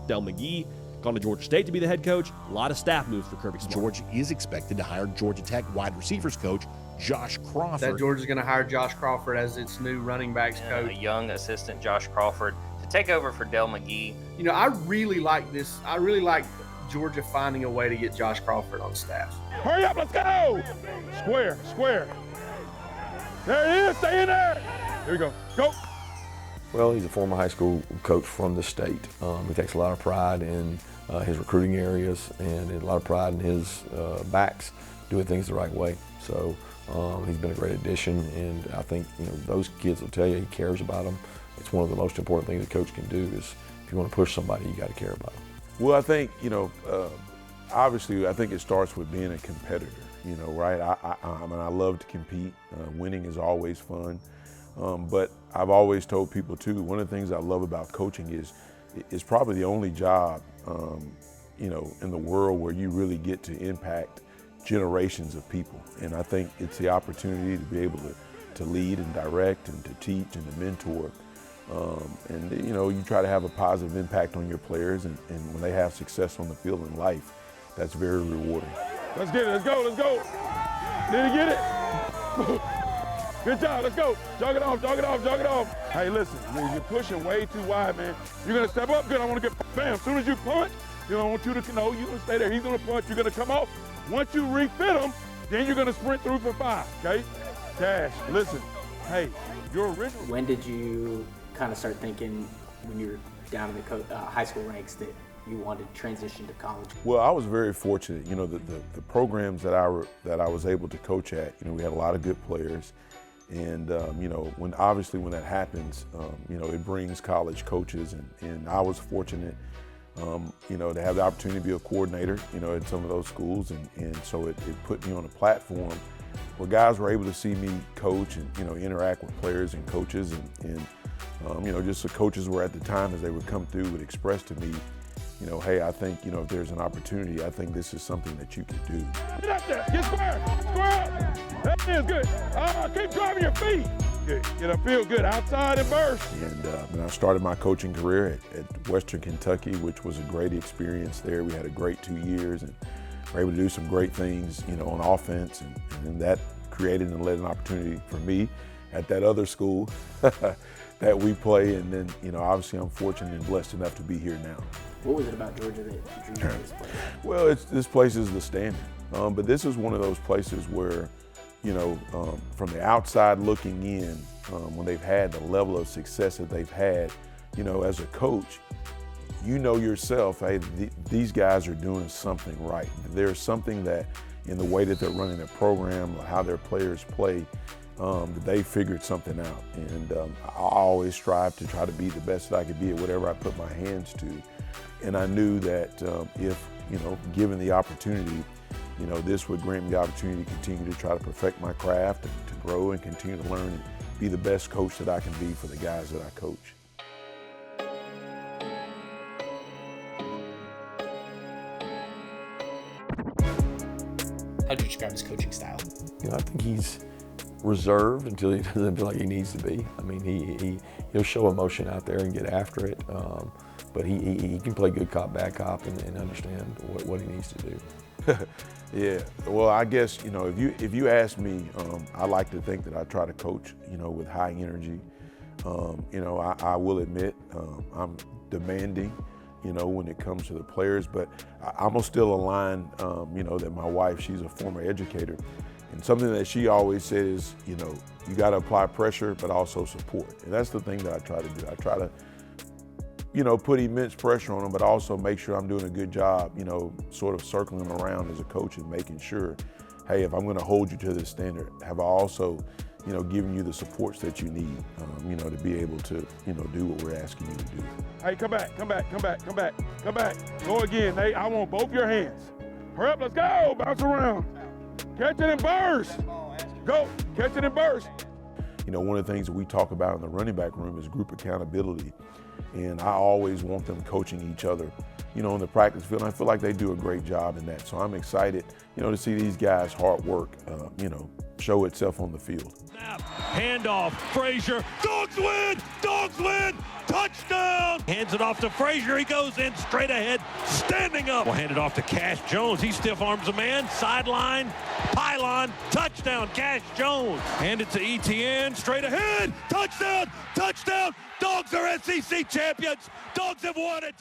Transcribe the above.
Del McGee, gone to Georgia State to be the head coach. A lot of staff moves for Kirby Smart. Georgia is expected to hire Georgia Tech wide receivers coach Josh Crawford. That Georgia's going to hire Josh Crawford as its new running backs coach. A young assistant, Josh Crawford, to take over for Del McGee. You know, I really like this. I really like Georgia finding a way to get Josh Crawford on staff. Hurry up, let's go! Square, square. There it is, stay in there. Here we go, go. Well, he's a former high school coach from the state. He takes a lot of pride in his recruiting areas and a lot of pride in his backs doing things the right way. So he's been a great addition, and I think those kids will tell you he cares about them. It's one of the most important things a coach can do is if you want to push somebody, you got to care about them. Well, I think, obviously, I think it starts with being a competitor, right? I love to compete. Winning is always fun. But I've always told people, too, one of the things I love about coaching is it's probably the only job, in the world where you really get to impact generations of people. And I think it's the opportunity to be able to lead and direct and to teach and to mentor. You try to have a positive impact on your players, and when they have success on the field in life, that's very rewarding. Let's get it, let's go, let's go. Did he get it? Good job, let's go. Jog it off, jog it off, jog it off. Hey, listen, you're pushing way too wide, man. You're gonna step up, good, I wanna get, bam, as soon as you punch, I want you to know, you're gonna stay there, he's gonna punch, you're gonna come off. Once you refit him, then you're gonna sprint through for 5, okay? Cash, listen, hey, your original. When did you kind of start thinking when you were down in the high school ranks that you wanted to transition to college? Well, I was very fortunate. The programs that I was able to coach at, we had a lot of good players. And, when that happens, it brings college coaches. And I was fortunate, to have the opportunity to be a coordinator, at some of those schools. And so it put me on a platform where guys were able to see me coach and, interact with players and coaches. And just the coaches were at the time as they would come through would express to me, hey, I think, if there's an opportunity, I think this is something that you could do. Get up there, get square, square up. That is good. Keep driving your feet. Good, feel good, outside and burst. And I started my coaching career at Western Kentucky, which was a great experience there. We had a great 2 years and were able to do some great things, on offense. And that created and led an opportunity for me at that other school that we play. And then, obviously I'm fortunate and blessed enough to be here now. What was it about Georgia that drew you to this place? Well, this place is the standard. But this is one of those places where, from the outside looking in, when they've had the level of success that they've had, as a coach, yourself, hey, these guys are doing something right. There's something that in the way that they're running their program, how their players play, that they figured something out. And I always strive to try to be the best that I could be at whatever I put my hands to. And I knew that if, given the opportunity, this would grant me the opportunity to continue to try to perfect my craft and to grow and continue to learn and be the best coach that I can be for the guys that I coach. How do you describe his coaching style? I think he's reserved until he doesn't feel like he needs to be. I mean, he'll show emotion out there and get after it, but he can play good cop, bad cop, and understand what he needs to do. Yeah, well, I guess, if you ask me, I like to think that I try to coach, with high energy. I will admit, I'm demanding, when it comes to the players, but I'm gonna still align, that my wife, she's a former educator. And something that she always said is, you gotta apply pressure, but also support. And that's the thing that I try to do. I try to, put immense pressure on them, but also make sure I'm doing a good job, sort of circling them around as a coach and making sure, hey, if I'm gonna hold you to this standard, have I also, given you the supports that you need, to be able to, do what we're asking you to do. Hey, come back, come back, come back, come back, come back. Go again, Nate. I want both your hands. Hurry up, let's go, bounce around. Catch it and burst. Go, catch it and burst. One of the things that we talk about in the running back room is group accountability. And I always want them coaching each other, in the practice field. And I feel like they do a great job in that. So I'm excited, to see these guys' hard work, show itself on the field. Handoff, Frazier, Dogs win! Dogs win! Touchdown! Hands it off to Frazier, he goes in straight ahead, standing up. We'll hand it off to Cash Jones, he stiff arms a man, sideline, pylon, touchdown, Cash Jones. Hand it to ETN, straight ahead, touchdown, touchdown! Dogs are SEC champions! Dogs have won it!